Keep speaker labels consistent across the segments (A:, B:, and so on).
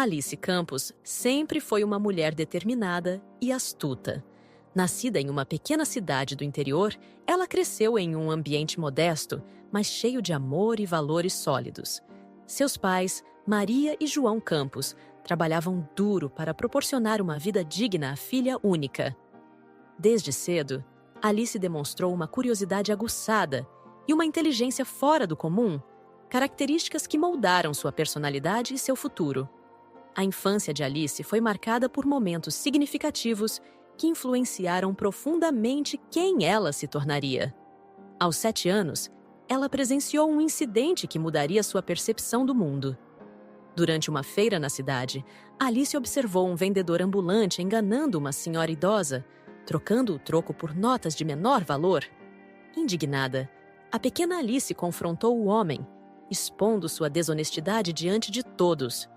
A: Alice Campos sempre foi uma mulher determinada e astuta. Nascida em uma pequena cidade do interior, ela cresceu em um ambiente modesto, mas cheio de amor e valores sólidos. Seus pais, Maria e João Campos, trabalhavam duro para proporcionar uma vida digna à filha única. Desde cedo, Alice demonstrou uma curiosidade aguçada e uma inteligência fora do comum, características que moldaram sua personalidade e seu futuro. A infância de Alice foi marcada por momentos significativos que influenciaram profundamente quem ela se tornaria. Aos 7 anos, ela presenciou um incidente que mudaria sua percepção do mundo. Durante uma feira na cidade, Alice observou um vendedor ambulante enganando uma senhora idosa, trocando o troco por notas de menor valor. Indignada, a pequena Alice confrontou o homem, expondo sua desonestidade diante de todos.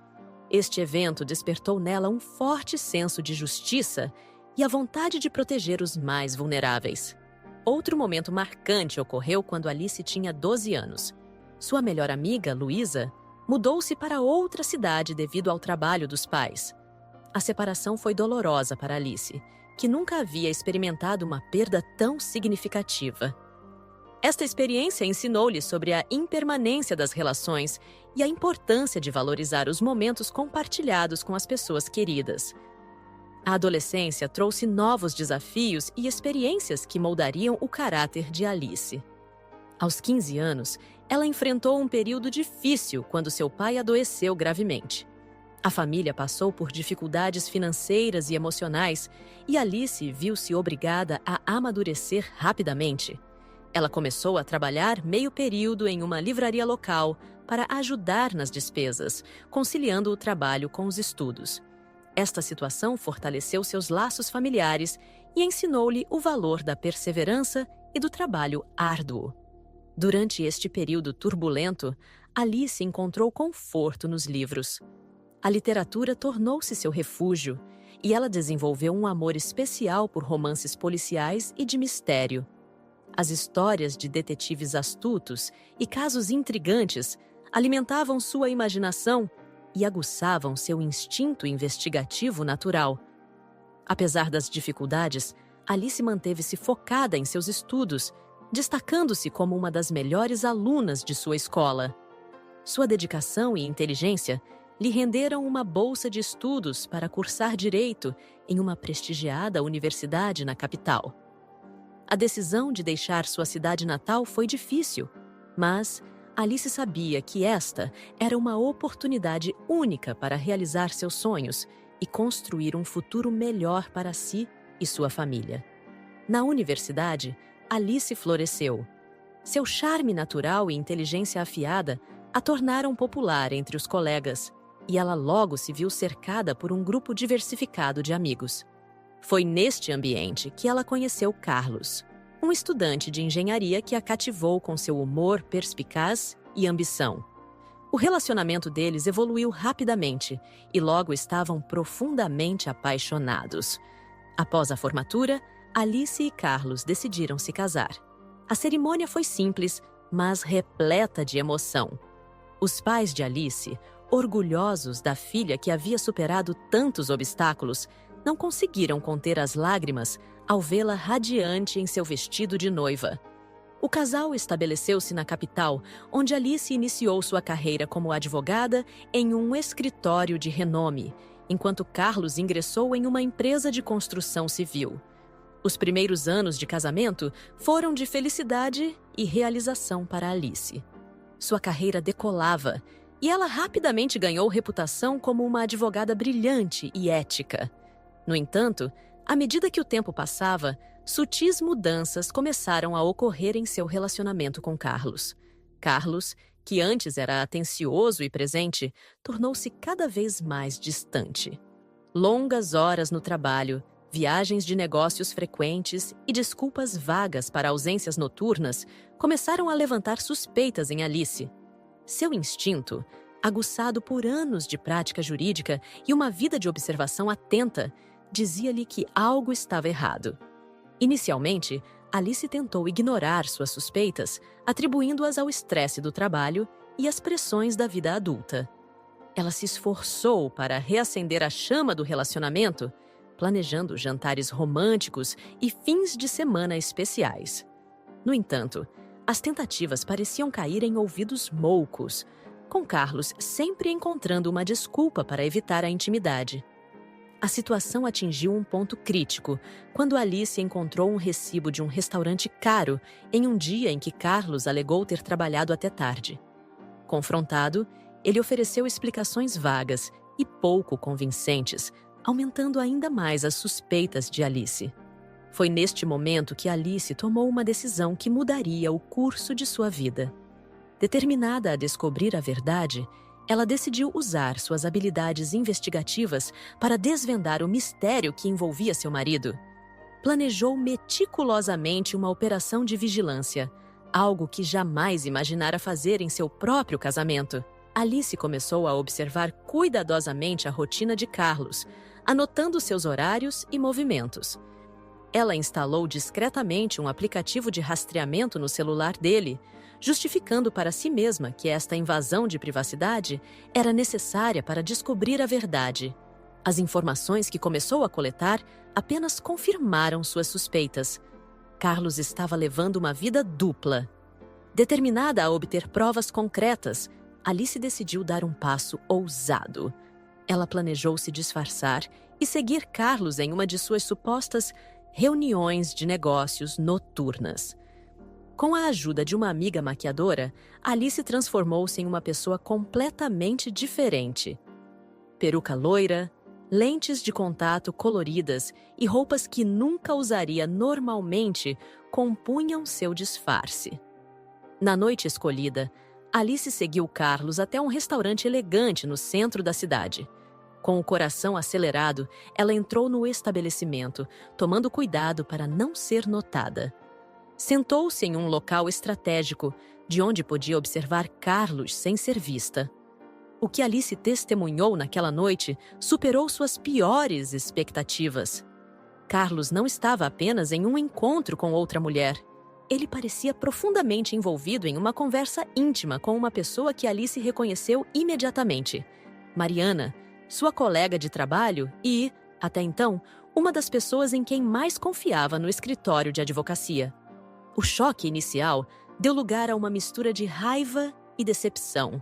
A: Este evento despertou nela um forte senso de justiça e a vontade de proteger os mais vulneráveis. Outro momento marcante ocorreu quando Alice tinha 12 anos. Sua melhor amiga, Luísa, mudou-se para outra cidade devido ao trabalho dos pais. A separação foi dolorosa para Alice, que nunca havia experimentado uma perda tão significativa. Esta experiência ensinou-lhe sobre a impermanência das relações e a importância de valorizar os momentos compartilhados com as pessoas queridas. A adolescência trouxe novos desafios e experiências que moldariam o caráter de Alice. Aos 15 anos, ela enfrentou um período difícil quando seu pai adoeceu gravemente. A família passou por dificuldades financeiras e emocionais e Alice viu-se obrigada a amadurecer rapidamente. Ela começou a trabalhar meio período em uma livraria local para ajudar nas despesas, conciliando o trabalho com os estudos. Esta situação fortaleceu seus laços familiares e ensinou-lhe o valor da perseverança e do trabalho árduo. Durante este período turbulento, Alice encontrou conforto nos livros. A literatura tornou-se seu refúgio e ela desenvolveu um amor especial por romances policiais e de mistério. As histórias de detetives astutos e casos intrigantes alimentavam sua imaginação e aguçavam seu instinto investigativo natural. Apesar das dificuldades, Alice manteve-se focada em seus estudos, destacando-se como uma das melhores alunas de sua escola. Sua dedicação e inteligência lhe renderam uma bolsa de estudos para cursar direito em uma prestigiada universidade na capital. A decisão de deixar sua cidade natal foi difícil, mas Alice sabia que esta era uma oportunidade única para realizar seus sonhos e construir um futuro melhor para si e sua família. Na universidade, Alice floresceu. Seu charme natural e inteligência afiada a tornaram popular entre os colegas, e ela logo se viu cercada por um grupo diversificado de amigos. Foi neste ambiente que ela conheceu Carlos, um estudante de engenharia que a cativou com seu humor perspicaz e ambição. O relacionamento deles evoluiu rapidamente e logo estavam profundamente apaixonados. Após a formatura, Alice e Carlos decidiram se casar. A cerimônia foi simples, mas repleta de emoção. Os pais de Alice, orgulhosos da filha que havia superado tantos obstáculos, não conseguiram conter as lágrimas ao vê-la radiante em seu vestido de noiva. O casal estabeleceu-se na capital, onde Alice iniciou sua carreira como advogada em um escritório de renome, enquanto Carlos ingressou em uma empresa de construção civil. Os primeiros anos de casamento foram de felicidade e realização para Alice. Sua carreira decolava e ela rapidamente ganhou reputação como uma advogada brilhante e ética. No entanto, à medida que o tempo passava, sutis mudanças começaram a ocorrer em seu relacionamento com Carlos. Carlos, que antes era atencioso e presente, tornou-se cada vez mais distante. Longas horas no trabalho, viagens de negócios frequentes e desculpas vagas para ausências noturnas começaram a levantar suspeitas em Alice. Seu instinto, aguçado por anos de prática jurídica e uma vida de observação atenta, dizia-lhe que algo estava errado. Inicialmente, Alice tentou ignorar suas suspeitas, atribuindo-as ao estresse do trabalho e às pressões da vida adulta. Ela se esforçou para reacender a chama do relacionamento, planejando jantares românticos e fins de semana especiais. No entanto, as tentativas pareciam cair em ouvidos moucos, com Carlos sempre encontrando uma desculpa para evitar a intimidade. A situação atingiu um ponto crítico quando Alice encontrou um recibo de um restaurante caro em um dia em que Carlos alegou ter trabalhado até tarde. Confrontado, ele ofereceu explicações vagas e pouco convincentes, aumentando ainda mais as suspeitas de Alice. Foi neste momento que Alice tomou uma decisão que mudaria o curso de sua vida. Determinada a descobrir a verdade, ela decidiu usar suas habilidades investigativas para desvendar o mistério que envolvia seu marido. Planejou meticulosamente uma operação de vigilância, algo que jamais imaginara fazer em seu próprio casamento. Alice começou a observar cuidadosamente a rotina de Carlos, anotando seus horários e movimentos. Ela instalou discretamente um aplicativo de rastreamento no celular dele, justificando para si mesma que esta invasão de privacidade era necessária para descobrir a verdade. As informações que começou a coletar apenas confirmaram suas suspeitas. Carlos estava levando uma vida dupla. Determinada a obter provas concretas, Alice decidiu dar um passo ousado. Ela planejou se disfarçar e seguir Carlos em uma de suas supostas reuniões de negócios noturnas. Com a ajuda de uma amiga maquiadora, Alice transformou-se em uma pessoa completamente diferente. Peruca loira, lentes de contato coloridas e roupas que nunca usaria normalmente compunham seu disfarce. Na noite escolhida, Alice seguiu Carlos até um restaurante elegante no centro da cidade. Com o coração acelerado, ela entrou no estabelecimento, tomando cuidado para não ser notada. Sentou-se em um local estratégico, de onde podia observar Carlos sem ser vista. O que Alice testemunhou naquela noite superou suas piores expectativas. Carlos não estava apenas em um encontro com outra mulher. Ele parecia profundamente envolvido em uma conversa íntima com uma pessoa que Alice reconheceu imediatamente: Mariana, sua colega de trabalho e, até então, uma das pessoas em quem mais confiava no escritório de advocacia. O choque inicial deu lugar a uma mistura de raiva e decepção.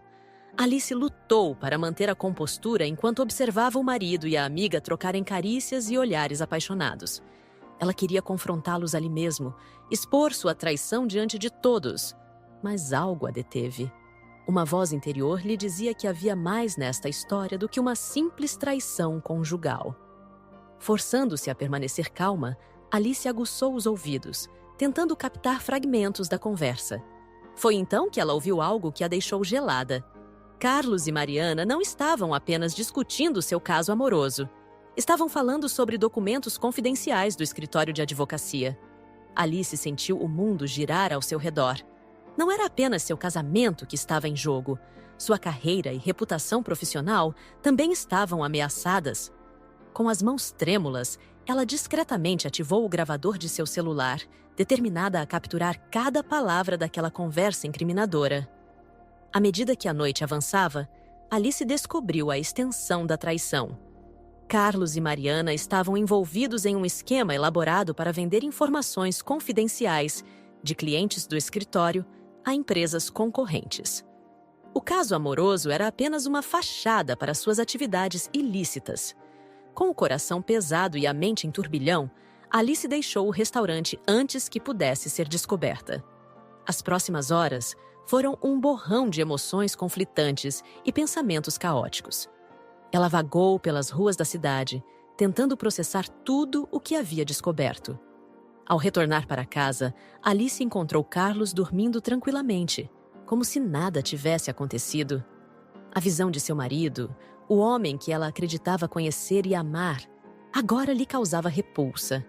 A: Alice lutou para manter a compostura enquanto observava o marido e a amiga trocarem carícias e olhares apaixonados. Ela queria confrontá-los ali mesmo, expor sua traição diante de todos. Mas algo a deteve. Uma voz interior lhe dizia que havia mais nesta história do que uma simples traição conjugal. Forçando-se a permanecer calma, Alice aguçou os ouvidos, tentando captar fragmentos da conversa. Foi então que ela ouviu algo que a deixou gelada. Carlos e Mariana não estavam apenas discutindo seu caso amoroso. Estavam falando sobre documentos confidenciais do escritório de advocacia. Alice sentiu o mundo girar ao seu redor. Não era apenas seu casamento que estava em jogo. Sua carreira e reputação profissional também estavam ameaçadas. Com as mãos trêmulas, ela discretamente ativou o gravador de seu celular, determinada a capturar cada palavra daquela conversa incriminadora. À medida que a noite avançava, Alice descobriu a extensão da traição. Carlos e Mariana estavam envolvidos em um esquema elaborado para vender informações confidenciais de clientes do escritório a empresas concorrentes. O caso amoroso era apenas uma fachada para suas atividades ilícitas. Com o coração pesado e a mente em turbilhão, Alice deixou o restaurante antes que pudesse ser descoberta. As próximas horas foram um borrão de emoções conflitantes e pensamentos caóticos. Ela vagou pelas ruas da cidade, tentando processar tudo o que havia descoberto. Ao retornar para casa, Alice encontrou Carlos dormindo tranquilamente, como se nada tivesse acontecido. A visão de seu marido, o homem que ela acreditava conhecer e amar, agora lhe causava repulsa.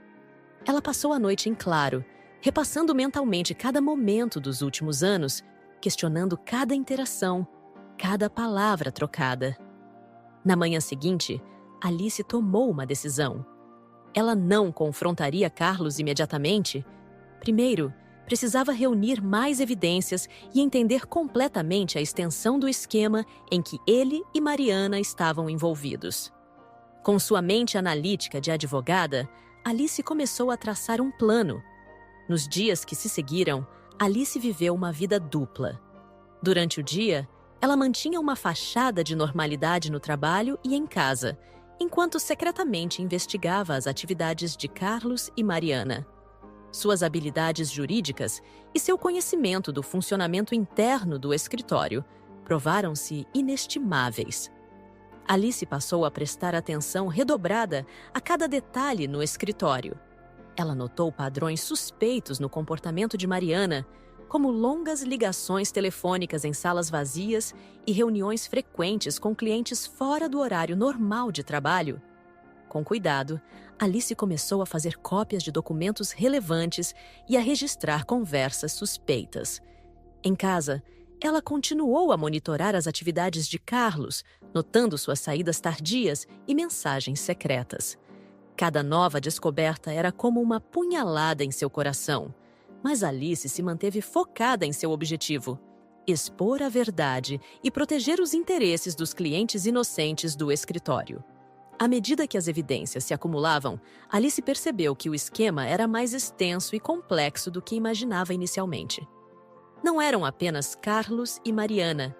A: Ela passou a noite em claro, repassando mentalmente cada momento dos últimos anos, questionando cada interação, cada palavra trocada. Na manhã seguinte, Alice tomou uma decisão. Ela não confrontaria Carlos imediatamente. Primeiro, precisava reunir mais evidências e entender completamente a extensão do esquema em que ele e Mariana estavam envolvidos. Com sua mente analítica de advogada, Alice começou a traçar um plano. Nos dias que se seguiram, Alice viveu uma vida dupla. Durante o dia, ela mantinha uma fachada de normalidade no trabalho e em casa, enquanto secretamente investigava as atividades de Carlos e Mariana. Suas habilidades jurídicas e seu conhecimento do funcionamento interno do escritório provaram-se inestimáveis. Alice passou a prestar atenção redobrada a cada detalhe no escritório. Ela notou padrões suspeitos no comportamento de Mariana, como longas ligações telefônicas em salas vazias e reuniões frequentes com clientes fora do horário normal de trabalho. Com cuidado, Alice começou a fazer cópias de documentos relevantes e a registrar conversas suspeitas. Em casa, ela continuou a monitorar as atividades de Carlos, notando suas saídas tardias e mensagens secretas. Cada nova descoberta era como uma punhalada em seu coração. Mas Alice se manteve focada em seu objetivo: expor a verdade e proteger os interesses dos clientes inocentes do escritório. À medida que as evidências se acumulavam, Alice percebeu que o esquema era mais extenso e complexo do que imaginava inicialmente. Não eram apenas Carlos e Mariana.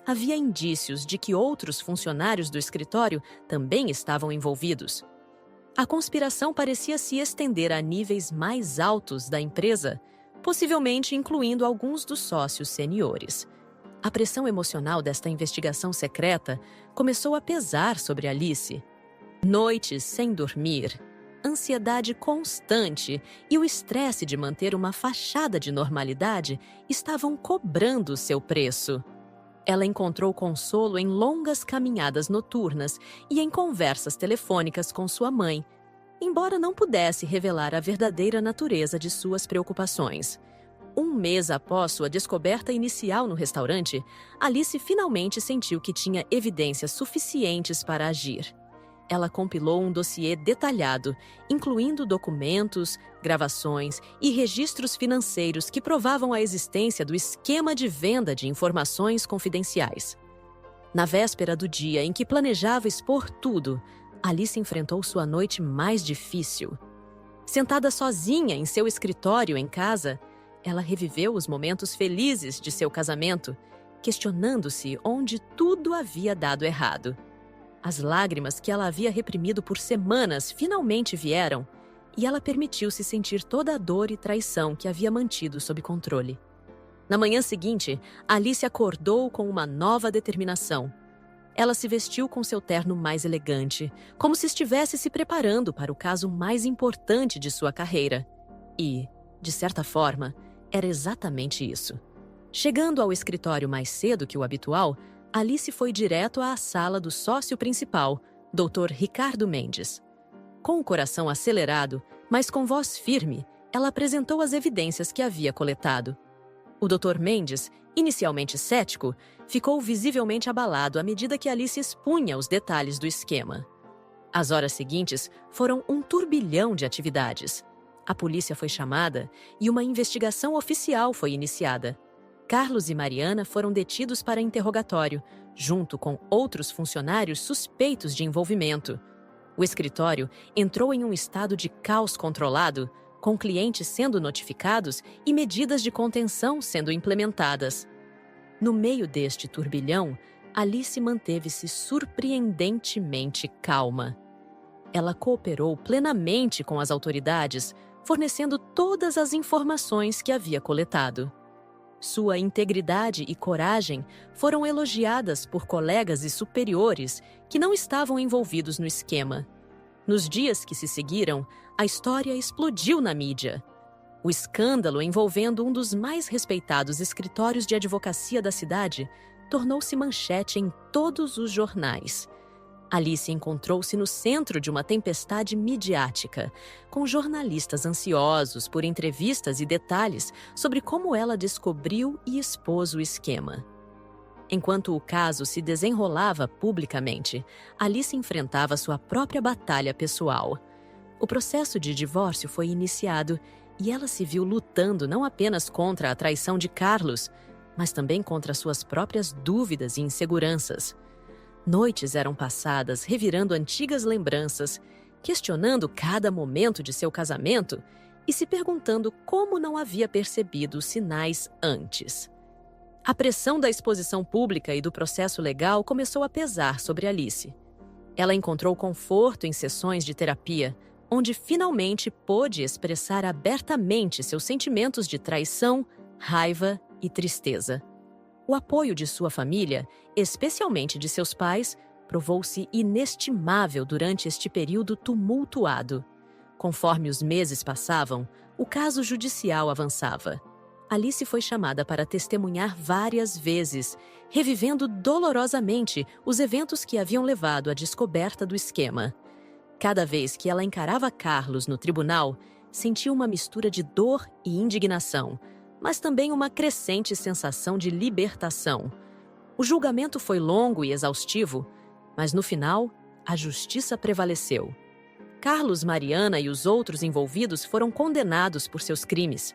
A: Havia indícios de que outros funcionários do escritório também estavam envolvidos. A conspiração parecia se estender a níveis mais altos da empresa, possivelmente incluindo alguns dos sócios seniores. A pressão emocional desta investigação secreta começou a pesar sobre Alice. Noites sem dormir, ansiedade constante e o estresse de manter uma fachada de normalidade estavam cobrando seu preço. Ela encontrou consolo em longas caminhadas noturnas e em conversas telefônicas com sua mãe, embora não pudesse revelar a verdadeira natureza de suas preocupações. Um mês após sua descoberta inicial no restaurante, Alice finalmente sentiu que tinha evidências suficientes para agir. Ela compilou um dossiê detalhado, incluindo documentos, gravações e registros financeiros que provavam a existência do esquema de venda de informações confidenciais. Na véspera do dia em que planejava expor tudo, Alice enfrentou sua noite mais difícil. Sentada sozinha em seu escritório em casa, ela reviveu os momentos felizes de seu casamento, questionando-se onde tudo havia dado errado. As lágrimas que ela havia reprimido por semanas finalmente vieram, e ela permitiu-se sentir toda a dor e traição que havia mantido sob controle. Na manhã seguinte, Alice acordou com uma nova determinação. Ela se vestiu com seu terno mais elegante, como se estivesse se preparando para o caso mais importante de sua carreira. E, de certa forma, era exatamente isso. Chegando ao escritório mais cedo que o habitual, Alice foi direto à sala do sócio principal, Dr. Ricardo Mendes. Com o coração acelerado, mas com voz firme, ela apresentou as evidências que havia coletado. O Dr. Mendes, inicialmente cético, ficou visivelmente abalado à medida que Alice expunha os detalhes do esquema. As horas seguintes foram um turbilhão de atividades. A polícia foi chamada e uma investigação oficial foi iniciada. Carlos e Mariana foram detidos para interrogatório, junto com outros funcionários suspeitos de envolvimento. O escritório entrou em um estado de caos controlado, com clientes sendo notificados e medidas de contenção sendo implementadas. No meio deste turbilhão, Alice manteve-se surpreendentemente calma. Ela cooperou plenamente com as autoridades, fornecendo todas as informações que havia coletado. Sua integridade e coragem foram elogiadas por colegas e superiores que não estavam envolvidos no esquema. Nos dias que se seguiram, a história explodiu na mídia. O escândalo envolvendo um dos mais respeitados escritórios de advocacia da cidade tornou-se manchete em todos os jornais. Alice encontrou-se no centro de uma tempestade midiática, com jornalistas ansiosos por entrevistas e detalhes sobre como ela descobriu e expôs o esquema. Enquanto o caso se desenrolava publicamente, Alice enfrentava sua própria batalha pessoal. O processo de divórcio foi iniciado e ela se viu lutando não apenas contra a traição de Carlos, mas também contra suas próprias dúvidas e inseguranças. Noites eram passadas revirando antigas lembranças, questionando cada momento de seu casamento e se perguntando como não havia percebido os sinais antes. A pressão da exposição pública e do processo legal começou a pesar sobre Alice. Ela encontrou conforto em sessões de terapia, onde finalmente pôde expressar abertamente seus sentimentos de traição, raiva e tristeza. O apoio de sua família, especialmente de seus pais, provou-se inestimável durante este período tumultuado. Conforme os meses passavam, o caso judicial avançava. Alice foi chamada para testemunhar várias vezes, revivendo dolorosamente os eventos que haviam levado à descoberta do esquema. Cada vez que ela encarava Carlos no tribunal, sentia uma mistura de dor e indignação, mas também uma crescente sensação de libertação. O julgamento foi longo e exaustivo, mas no final, a justiça prevaleceu. Carlos, Mariana e os outros envolvidos foram condenados por seus crimes.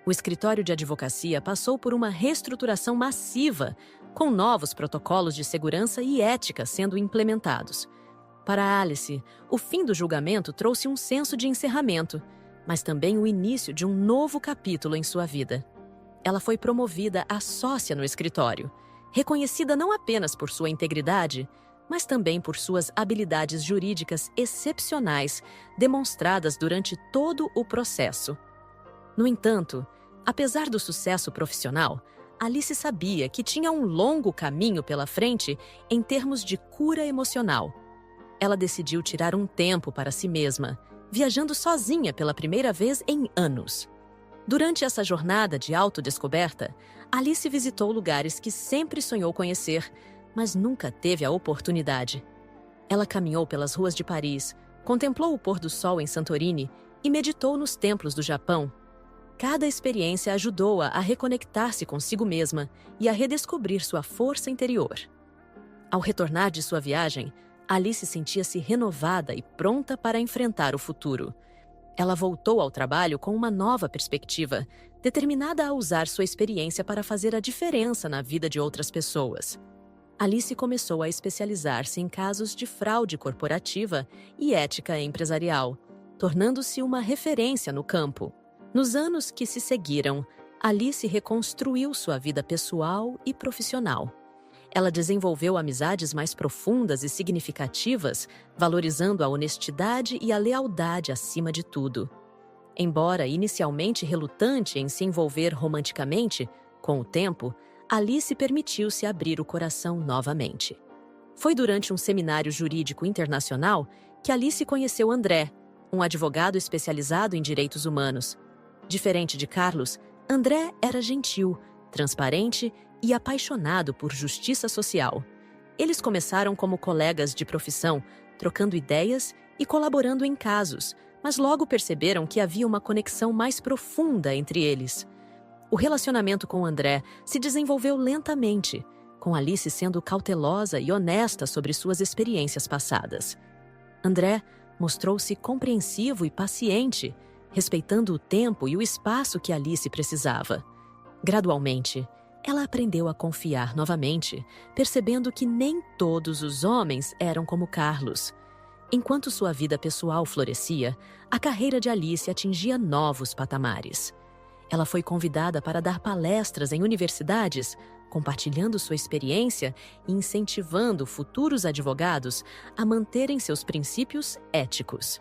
A: O escritório de advocacia passou por uma reestruturação massiva, com novos protocolos de segurança e ética sendo implementados. Para Alice, o fim do julgamento trouxe um senso de encerramento, mas também o início de um novo capítulo em sua vida. Ela foi promovida a sócia no escritório, reconhecida não apenas por sua integridade, mas também por suas habilidades jurídicas excepcionais, demonstradas durante todo o processo. No entanto, apesar do sucesso profissional, Alice sabia que tinha um longo caminho pela frente em termos de cura emocional. Ela decidiu tirar um tempo para si mesma, viajando sozinha pela primeira vez em anos. Durante essa jornada de autodescoberta, Alice visitou lugares que sempre sonhou conhecer, mas nunca teve a oportunidade. Ela caminhou pelas ruas de Paris, contemplou o pôr do sol em Santorini e meditou nos templos do Japão. Cada experiência ajudou-a a reconectar-se consigo mesma e a redescobrir sua força interior. Ao retornar de sua viagem, Alice sentia-se renovada e pronta para enfrentar o futuro. Ela voltou ao trabalho com uma nova perspectiva, determinada a usar sua experiência para fazer a diferença na vida de outras pessoas. Alice começou a especializar-se em casos de fraude corporativa e ética empresarial, tornando-se uma referência no campo. Nos anos que se seguiram, Alice reconstruiu sua vida pessoal e profissional. Ela desenvolveu amizades mais profundas e significativas, valorizando a honestidade e a lealdade acima de tudo. Embora inicialmente relutante em se envolver romanticamente, com o tempo, Alice permitiu-se abrir o coração novamente. Foi durante um seminário jurídico internacional que Alice conheceu André, um advogado especializado em direitos humanos. Diferente de Carlos, André era gentil, transparente e apaixonado por justiça social. Eles começaram como colegas de profissão, trocando ideias e colaborando em casos, mas logo perceberam que havia uma conexão mais profunda entre eles. O relacionamento com André se desenvolveu lentamente, com Alice sendo cautelosa e honesta sobre suas experiências passadas. André mostrou-se compreensivo e paciente, respeitando o tempo e o espaço que Alice precisava. Gradualmente, ela aprendeu a confiar novamente, percebendo que nem todos os homens eram como Carlos. Enquanto sua vida pessoal florescia, a carreira de Alice atingia novos patamares. Ela foi convidada para dar palestras em universidades, compartilhando sua experiência e incentivando futuros advogados a manterem seus princípios éticos.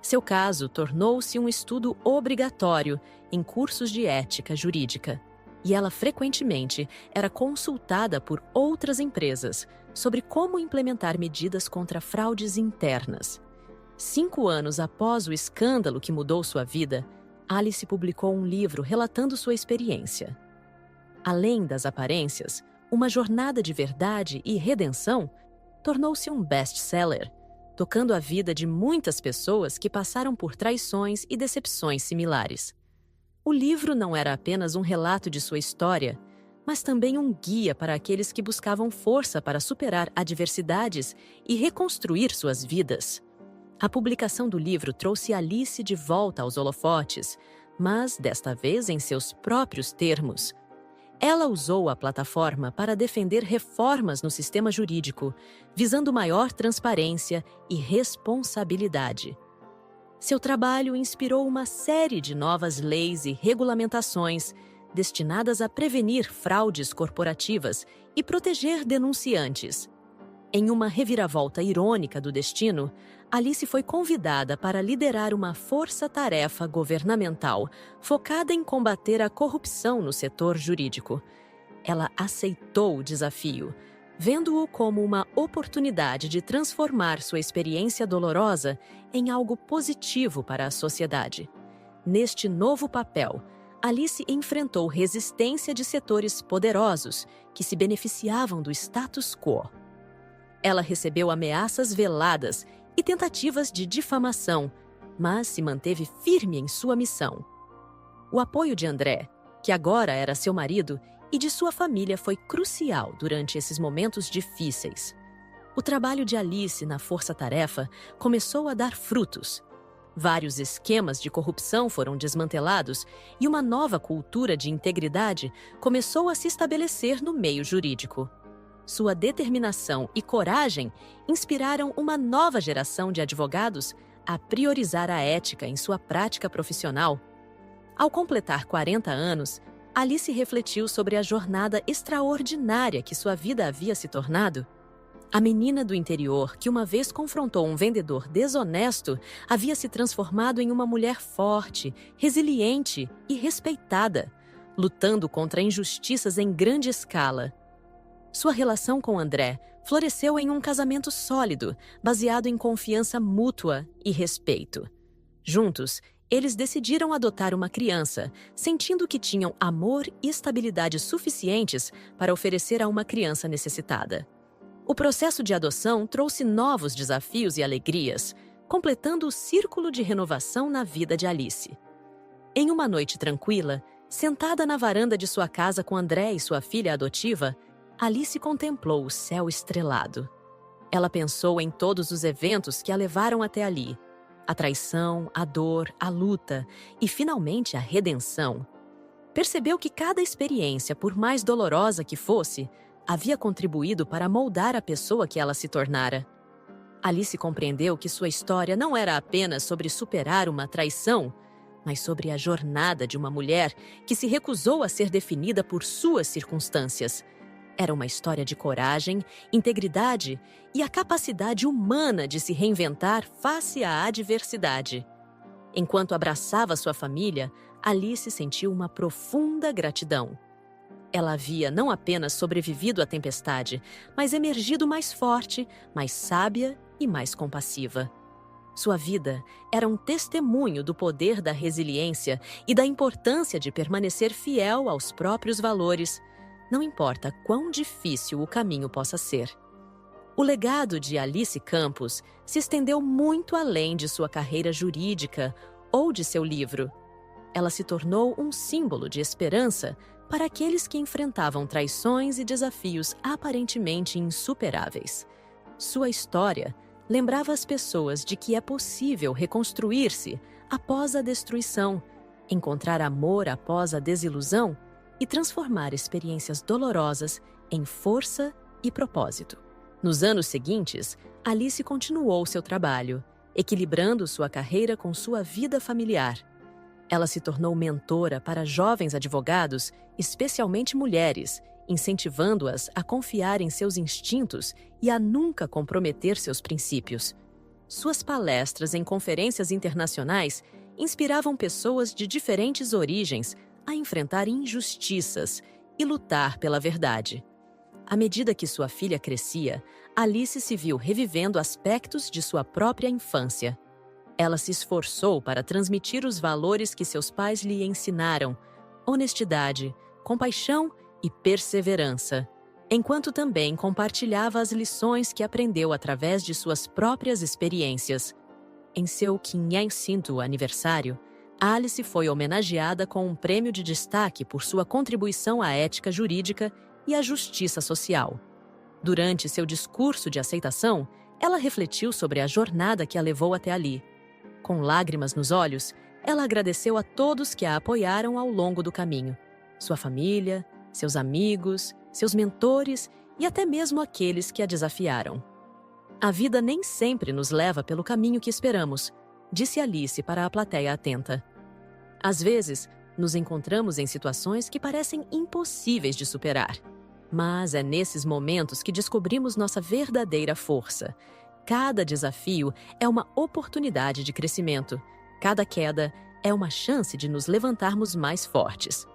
A: Seu caso tornou-se um estudo obrigatório em cursos de ética jurídica, e ela frequentemente era consultada por outras empresas sobre como implementar medidas contra fraudes internas. 5 anos após o escândalo que mudou sua vida, Alice publicou um livro relatando sua experiência. Além das aparências, Uma Jornada de Verdade e Redenção tornou-se um best-seller, tocando a vida de muitas pessoas que passaram por traições e decepções similares. O livro não era apenas um relato de sua história, mas também um guia para aqueles que buscavam força para superar adversidades e reconstruir suas vidas. A publicação do livro trouxe Alice de volta aos holofotes, mas desta vez em seus próprios termos. Ela usou a plataforma para defender reformas no sistema jurídico, visando maior transparência e responsabilidade. Seu trabalho inspirou uma série de novas leis e regulamentações destinadas a prevenir fraudes corporativas e proteger denunciantes. Em uma reviravolta irônica do destino, Alice foi convidada para liderar uma força-tarefa governamental focada em combater a corrupção no setor jurídico. Ela aceitou o desafio, vendo-o como uma oportunidade de transformar sua experiência dolorosa em algo positivo para a sociedade. Neste novo papel, Alice enfrentou resistência de setores poderosos que se beneficiavam do status quo. Ela recebeu ameaças veladas e tentativas de difamação, mas se manteve firme em sua missão. O apoio de André, que agora era seu marido, e de sua família foi crucial durante esses momentos difíceis. O trabalho de Alice na força-tarefa começou a dar frutos. Vários esquemas de corrupção foram desmantelados e uma nova cultura de integridade começou a se estabelecer no meio jurídico. Sua determinação e coragem inspiraram uma nova geração de advogados a priorizar a ética em sua prática profissional. Ao completar 40 anos, Alice refletiu sobre a jornada extraordinária que sua vida havia se tornado. A menina do interior, que uma vez confrontou um vendedor desonesto, havia se transformado em uma mulher forte, resiliente e respeitada, lutando contra injustiças em grande escala. Sua relação com André floresceu em um casamento sólido, baseado em confiança mútua e respeito. Juntos, eles decidiram adotar uma criança, sentindo que tinham amor e estabilidade suficientes para oferecer a uma criança necessitada. O processo de adoção trouxe novos desafios e alegrias, completando o círculo de renovação na vida de Alice. Em uma noite tranquila, sentada na varanda de sua casa com André e sua filha adotiva, Alice contemplou o céu estrelado. Ela pensou em todos os eventos que a levaram até ali: a traição, a dor, a luta e, finalmente, a redenção. Percebeu que cada experiência, por mais dolorosa que fosse, havia contribuído para moldar a pessoa que ela se tornara. Alice compreendeu que sua história não era apenas sobre superar uma traição, mas sobre a jornada de uma mulher que se recusou a ser definida por suas circunstâncias. Era uma história de coragem, integridade e a capacidade humana de se reinventar face à adversidade. Enquanto abraçava sua família, Alice sentiu uma profunda gratidão. Ela havia não apenas sobrevivido à tempestade, mas emergido mais forte, mais sábia e mais compassiva. Sua vida era um testemunho do poder da resiliência e da importância de permanecer fiel aos próprios valores, não importa quão difícil o caminho possa ser. O legado de Alice Campos se estendeu muito além de sua carreira jurídica ou de seu livro. Ela se tornou um símbolo de esperança para aqueles que enfrentavam traições e desafios aparentemente insuperáveis. Sua história lembrava as pessoas de que é possível reconstruir-se após a destruição, encontrar amor após a desilusão e transformar experiências dolorosas em força e propósito. Nos anos seguintes, Alice continuou seu trabalho, equilibrando sua carreira com sua vida familiar. Ela se tornou mentora para jovens advogados, especialmente mulheres, incentivando-as a confiar em seus instintos e a nunca comprometer seus princípios. Suas palestras em conferências internacionais inspiravam pessoas de diferentes origens a enfrentar injustiças e lutar pela verdade. À medida que sua filha crescia, Alice se viu revivendo aspectos de sua própria infância. Ela se esforçou para transmitir os valores que seus pais lhe ensinaram: honestidade, compaixão e perseverança, enquanto também compartilhava as lições que aprendeu através de suas próprias experiências. Em seu 500º aniversário, Alice foi homenageada com um prêmio de destaque por sua contribuição à ética jurídica e à justiça social. Durante seu discurso de aceitação, ela refletiu sobre a jornada que a levou até ali. Com lágrimas nos olhos, ela agradeceu a todos que a apoiaram ao longo do caminho. Sua família, seus amigos, seus mentores e até mesmo aqueles que a desafiaram. A vida nem sempre nos leva pelo caminho que esperamos, disse Alice para a plateia atenta. Às vezes, nos encontramos em situações que parecem impossíveis de superar. Mas é nesses momentos que descobrimos nossa verdadeira força. Cada desafio é uma oportunidade de crescimento. Cada queda é uma chance de nos levantarmos mais fortes.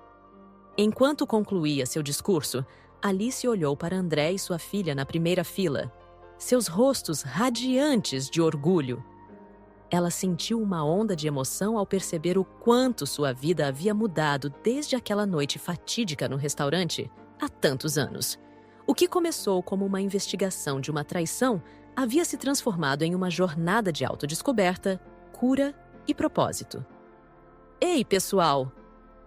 A: Enquanto concluía seu discurso, Alice olhou para André e sua filha na primeira fila, seus rostos radiantes de orgulho. Ela sentiu uma onda de emoção ao perceber o quanto sua vida havia mudado desde aquela noite fatídica no restaurante há tantos anos. O que começou como uma investigação de uma traição havia se transformado em uma jornada de autodescoberta, cura e propósito. Ei, pessoal!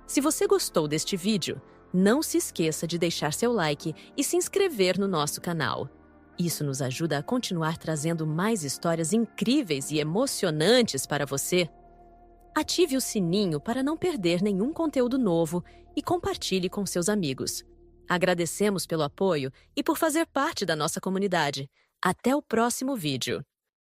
A: Se você gostou deste vídeo, não se esqueça de deixar seu like e se inscrever no nosso canal. Isso nos ajuda a continuar trazendo mais histórias incríveis e emocionantes para você. Ative o sininho para não perder nenhum conteúdo novo e compartilhe com seus amigos. Agradecemos pelo apoio e por fazer parte da nossa comunidade. Até o próximo vídeo!